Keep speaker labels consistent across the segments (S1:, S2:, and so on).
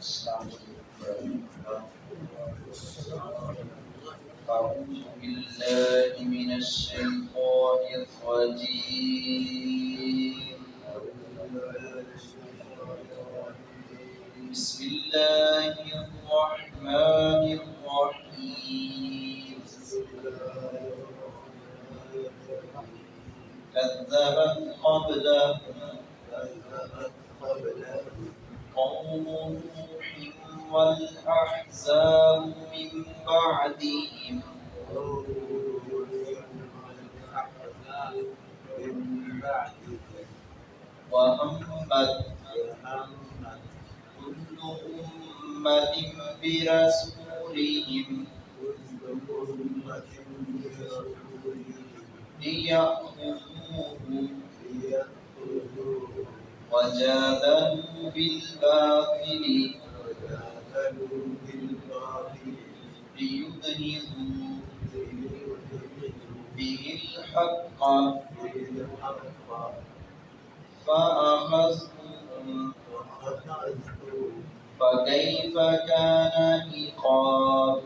S1: السلام علیکم أعوذ بالله من الشيطان الرجيم بسم الله الرحمن الرحيم كذبت قبلهم قوم نوح والأحزاب من بعدهم وهمت كل أمة برسولهم ليأخذوه وجادلوا بالباطل ليدهنوا به الحق فأخذتهم فكيف كان عقاب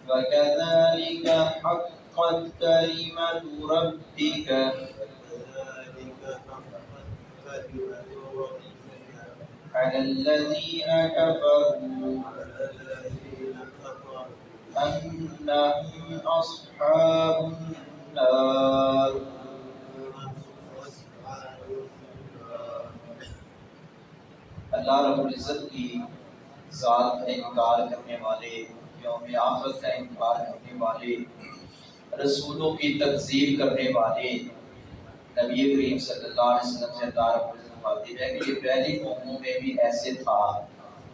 S1: فكذلك حقت كلمة ربك على الذين كفروا أنهم أصحاب النار اللہ رب العزت کی ذات کا انکار کرنے والے، یوم آخرت کا انکار کرنے والے، رسولوں کی تکذیب کرنے والے نبی کریم صلی اللہ علیہ وسلم سے اللہ رب العزت فرماتے ہیں کہ یہ پہلی قوموں میں بھی ایسے تھا،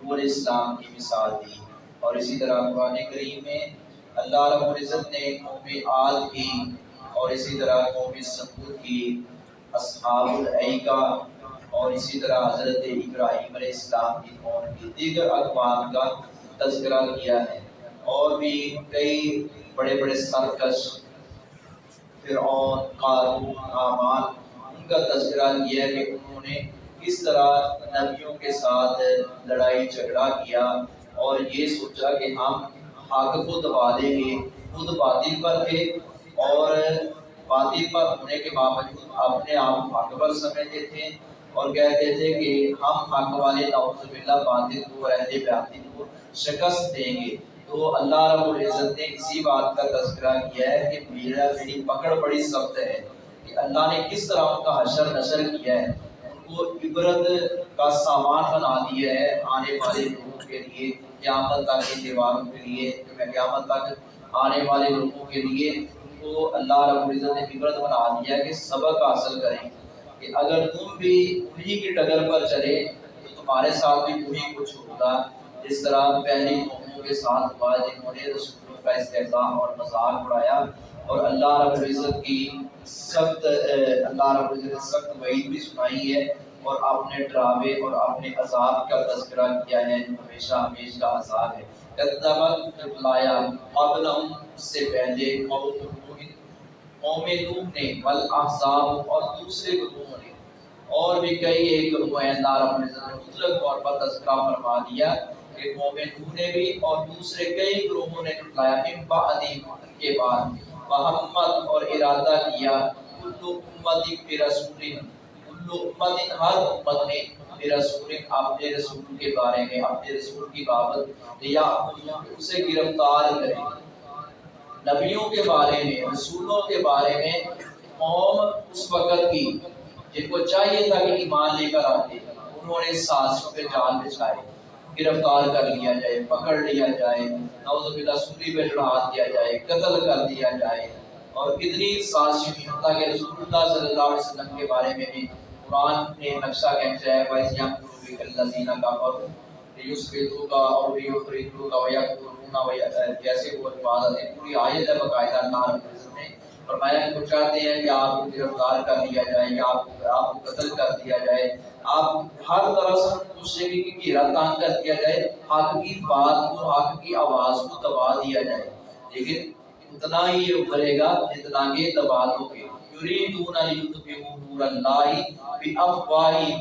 S1: نور اسلام کی مثال دی۔ اور اسی طرح قرآن کریم میں اللہ رب العزت نے قوم عاد کی اور اسی طرح قوم ثمود کی، اصحاب الایکہ اور اسی طرح حضرت ابراہیم علیہ السلام کی قوم کی دیگر اقوام کا تذکرہ کیا ہے۔ اور بھی کئی بڑے بڑے سرکش، فرعون، قارون، حامان، ان کا تذکرہ کیا ہے کہ انہوں نے کس طرح نبیوں کے ساتھ لڑائی جھگڑا کیا اور یہ سوچا کہ ہم حق کو دبا دیں گے، خود باطل پر تھے اور باطل پر ہونے کے باوجود اپنے آپ حق پر سمجھتے تھے اور کہتے تھے کہ ہم حق والے نعوذ باللہ باطل کو اور اہل باطل کو شکست دیں گے۔ تو اللہ رب العزت نے اسی بات کا تذکرہ کیا ہے کہ میری پکڑ بڑی سخت ہے، کہ اللہ نے کس طرح ان کا حشر نشر کیا ہے، ان کو عبرت کا سامان بنا دیا ہے آنے والے لوگوں کے لیے، قیامت تک کے دیواروں کے لیے، قیامت تک آنے والے لوگوں کے لیے ان کو اللہ رب العزت نے عبرت بنا دیا ہے کہ سبق حاصل کریں کہ اگر تم بھی انہی کی ڈگر پر چلے تو تمہارے ساتھ بھی وہی کچھ ہوگا جس طرح پہلی قوموں کے ساتھ ہوا، جنہوں نے رسولوں کا استہزاء اور مذاق اڑایا اور اللہ رب العزت کی سخت وعید بھی سنائی ہے اور اپنے ڈراوے اور اپنے عذاب کا تذکرہ کیا ہے جو ہمیشہ ہمیشہ کا عذاب ہے۔ کذبت جھٹلایا قبلہم سے پہلے قوم نوح نے، والاحزاب اور دوسرے گروہوں نے، اور بھی کئی ایک گروہ ہیں۔ اللہ رب العزت نے مطلق طور پر تذکرہ فرما دیا کہ قوم نوح نے بھی اور دوسرے کئی گروہوں نے جھٹلایا، من بعد کے بعد، وہمت اور ارادہ کیا، کل امت برسول، کل امت ہر امت نے برسول اپنے رسول کے بارے میں، اپنے رسول کی بابت یا اسے گرفتار کریں۔ نبیوں کے بارے میں، رسولوں کے بارے میں قوم اس وقت کی جن کو چاہیے تھا کہ ایمان لے کر آتے، انہوں نے سازشوں پہ جال بچھائے، گرفتار کر لیا جائے، پکڑ لیا جائے، نعوذ باللہ سولی پہ چڑھا دیا جائے، قتل کر دیا جائے، اور کتنی سازشیں ہوئی، حتیٰ کہ رسول اللہ صلی اللہ علیہ وسلم کے بارے میں بھی قرآن نے نقشہ کھینچا ہے، وَإِذْ يَمْكُرُ بِكَ الَّذِينَ كَفَرُوا لِيُثْبِتُوكَ أَوْ لِيُخْرِجُوكَ وَيَمْكُرُونَ جیسے وہ الفاظ آتے ہیں، پوری آیت ہے باقاعدہ اللہ رب العزت نے فرمایا کہ وہ چاہتے ہیں کہ آپ کو گرفتار کر لیا جائے یا آپ کو قتل کر دیا جائے، آپ ہر طرح سے دوسرے کی گھیرا تان کر دیا جائے، حق کی بات کو، حق کی آواز کو دبا دیا جائے، لیکن اتنا ہی یہ ابھرے گا جتنا کہ دبا دو گے۔ یریدون لیطفئوا نور اللہ بافواہہم،